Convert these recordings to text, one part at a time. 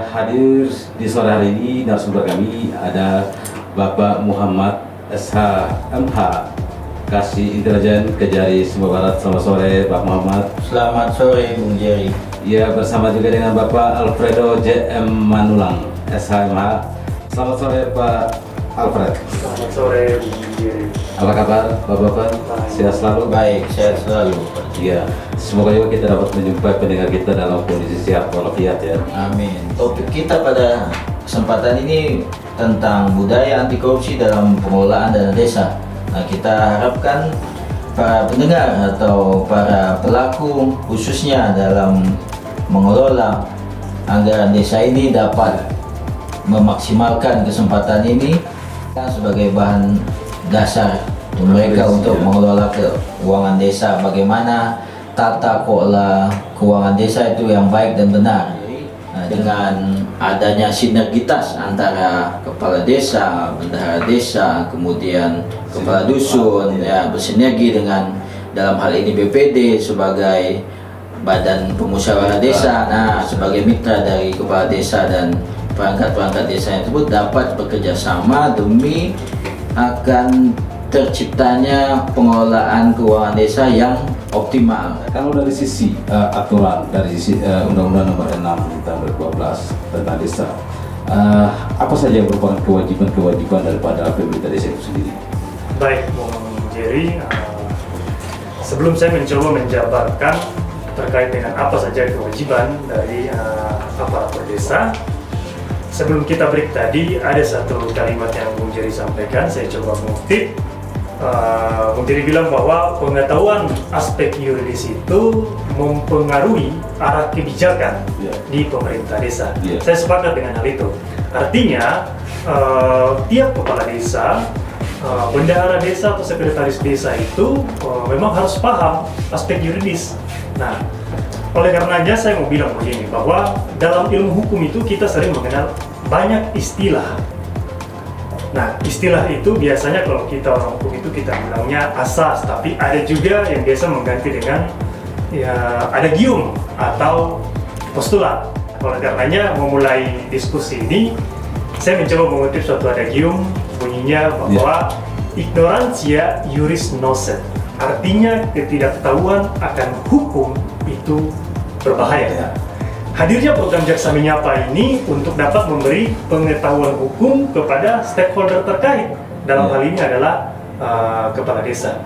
Hadir di sore hari ini narasumber kami ada Bapak Muhammad SH MH, Kasih Intelijen Kejari Sumba Barat. Selamat sore Pak Muhammad. Selamat sore Bung Jerry. Ya, bersama juga dengan Bapak Alfredo JM Manulang SH MH. Selamat sore Pak Alfred. Selamat sore Bung Jerry. Apa kabar Bapak-bapak? Sehat selalu? Baik, sehat selalu. Iya, semoga juga kita dapat menjumpai pendengar kita dalam kondisi sehat walafiat ya. Amin. Topik kita pada kesempatan ini tentang budaya anti korupsi dalam pengelolaan dana desa. Nah, kita harapkan para pendengar atau para pelaku khususnya dalam mengelola anggaran desa ini dapat memaksimalkan kesempatan ini sebagai bahan dasar mereka untuk mengelola keuangan desa, bagaimana tata kelola keuangan desa itu yang baik dan benar. Nah, dengan adanya sinergitas antara kepala desa, bendahara desa, kemudian kepala dusun ya bersinergi dengan dalam hal ini BPD sebagai badan pemusyawarah desa, nah sebagai mitra dari kepala desa dan perangkat-perangkat desa tersebut dapat bekerja sama demi akan terciptanya pengelolaan keuangan desa yang optimal. Kalau dari sisi aturan, dari sisi Undang-Undang Nomor 6 Tahun 2012 tentang desa, apa saja yang merupakan kewajiban-kewajiban daripada pemerintah desa itu sendiri? Baik, Bung Jerry. Sebelum saya mencoba menjabarkan terkait dengan apa saja kewajiban dari aparatur desa, sebelum kita break tadi ada satu kalimat yang Bung Jerry sampaikan, saya coba mengutip. Bung Jerry bilang bahwa pengetahuan aspek yuridis itu mempengaruhi arah kebijakan di pemerintah desa. Saya sepakat dengan hal itu. Artinya tiap kepala desa, bendahara desa atau sekretaris desa itu memang harus paham aspek yuridis. Nah, oleh karenanya saya mau bilang begini, bahwa dalam ilmu hukum itu kita sering mengenal banyak istilah. Nah, istilah itu biasanya kalau kita orang hukum itu kita bilangnya asas, tapi ada juga yang biasa mengganti dengan ya adagium atau postulat. Oleh karenanya memulai diskusi ini, saya mencoba mengutip suatu adagium, bunyinya bahwa ignorantia juris nocet, artinya ketidaktahuan akan hukum itu berbahaya. Hadirnya program Jaksa Menyapa ini untuk dapat memberi pengetahuan hukum kepada stakeholder terkait. Dalam hal ini adalah kepala desa.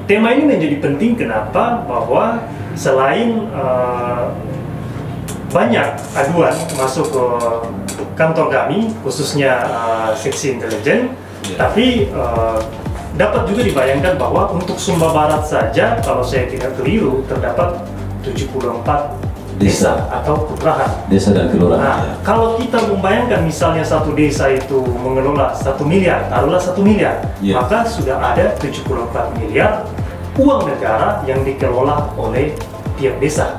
Tema ini menjadi penting kenapa? Bahwa selain banyak aduan masuk ke kantong kami, khususnya seksi intelijen, tapi dapat juga dibayangkan bahwa untuk Sumba Barat saja, kalau saya tidak keliru, terdapat 74 desa atau kelurahan. Desa dan kelurahan. Nah, kalau kita membayangkan misalnya satu desa itu mengelola 1 miliar, taruhlah 1 miliar, maka sudah ada 74 miliar uang negara yang dikelola oleh tiap desa.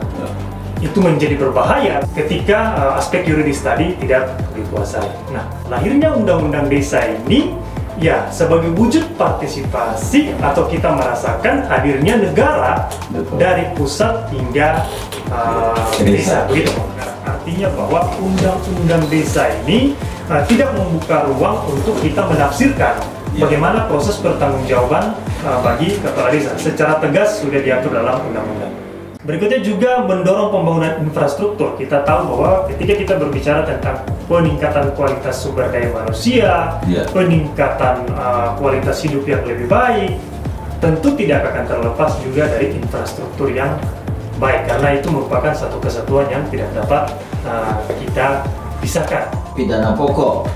Itu menjadi berbahaya ketika aspek yuridis tadi tidak dikuasai. Nah, lahirnya undang-undang desa ini ya sebagai wujud partisipasi atau kita merasakan hadirnya negara dari pusat hingga desa, begitu. Artinya bahwa undang-undang desa ini tidak membuka ruang untuk kita menafsirkan bagaimana proses pertanggungjawaban bagi kepala desa. Secara tegas sudah diatur dalam undang-undang. Berikutnya juga mendorong pembangunan infrastruktur. Kita tahu bahwa ketika kita berbicara tentang peningkatan kualitas sumber daya manusia, peningkatan kualitas hidup yang lebih baik, tentu tidak akan terlepas juga dari infrastruktur yang baik, karena itu merupakan satu kesatuan yang tidak dapat kita pisahkan. Pidana pokok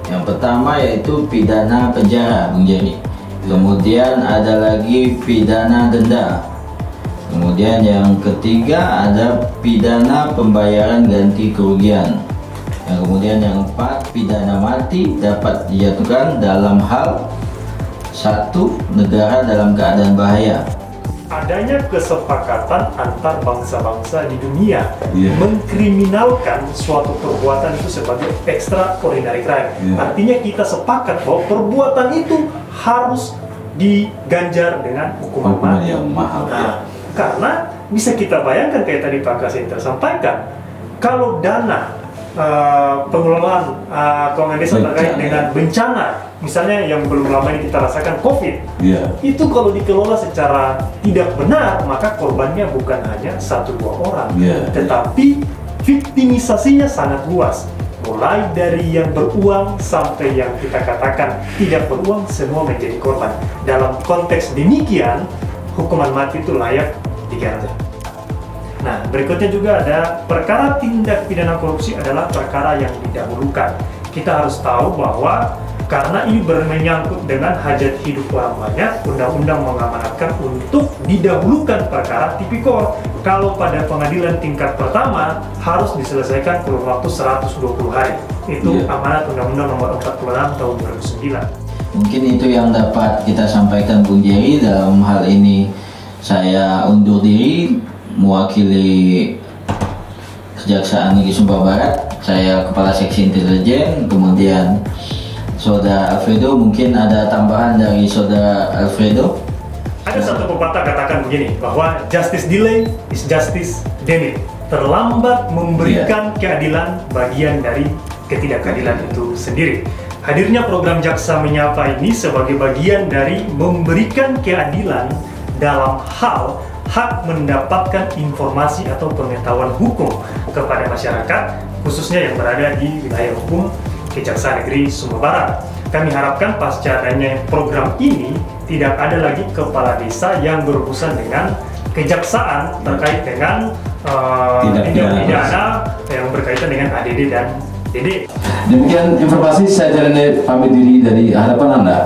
yang pertama yaitu pidana penjara, Bung Jerry. Kemudian ada lagi pidana denda. Kemudian yang ketiga ada pidana pembayaran ganti kerugian. Yang kemudian yang keempat, pidana mati dapat dijatuhkan dalam hal 1. Negara dalam keadaan bahaya. Adanya kesepakatan antar bangsa-bangsa di dunia mengkriminalkan suatu perbuatan itu sebagai extraordinary crime. Artinya kita sepakat bahwa perbuatan itu harus diganjar dengan hukuman yang mahal. Karena bisa kita bayangkan kayak tadi Pak Kasih sampaikan, kalau dana pengelolaan keuangan desa terkait dengan bencana, misalnya yang belum lama ini kita rasakan COVID, itu kalau dikelola secara tidak benar, maka korbannya bukan hanya 1-2 orang, tetapi viktimisasinya sangat luas. Mulai dari yang beruang sampai yang kita katakan tidak beruang, semua menjadi korban. Dalam konteks demikian, hukuman mati itu layak diganti. Nah, berikutnya juga ada perkara tindak pidana korupsi adalah perkara yang didahulukan. Kita harus tahu bahwa karena ini menyangkut dengan hajat hidup orang banyak, undang-undang mengamanatkan untuk didahulukan perkara tipikor. Kalau pada pengadilan tingkat pertama harus diselesaikan kurun waktu 120 hari. Itu amanat Undang-Undang Nomor 46 Tahun 2009. Mungkin itu yang dapat kita sampaikan Bung Jerry. Dalam hal ini saya undur diri mewakili Kejaksaan Negeri Sumbar Barat. Saya Kepala Seksi Intelijen, kemudian Saudara Alfredo. Mungkin ada tambahan dari Saudara Alfredo? Ada satu pepatah katakan begini, bahwa justice delay is justice denied. Terlambat memberikan keadilan bagian dari ketidakadilan itu sendiri. Hadirnya program Jaksa Menyapa ini sebagai bagian dari memberikan keadilan dalam hal hak mendapatkan informasi atau pengetahuan hukum kepada masyarakat, khususnya yang berada di wilayah hukum Kejaksaan Negeri Sumbar Barat. Kami harapkan pasca adanya program ini tidak ada lagi kepala desa yang berurusan dengan kejaksaan terkait dengan tindak pidana yang berkaitan dengan ADD dan DD. Demikian informasi, saya Jalani pamit diri dari hadapan Anda.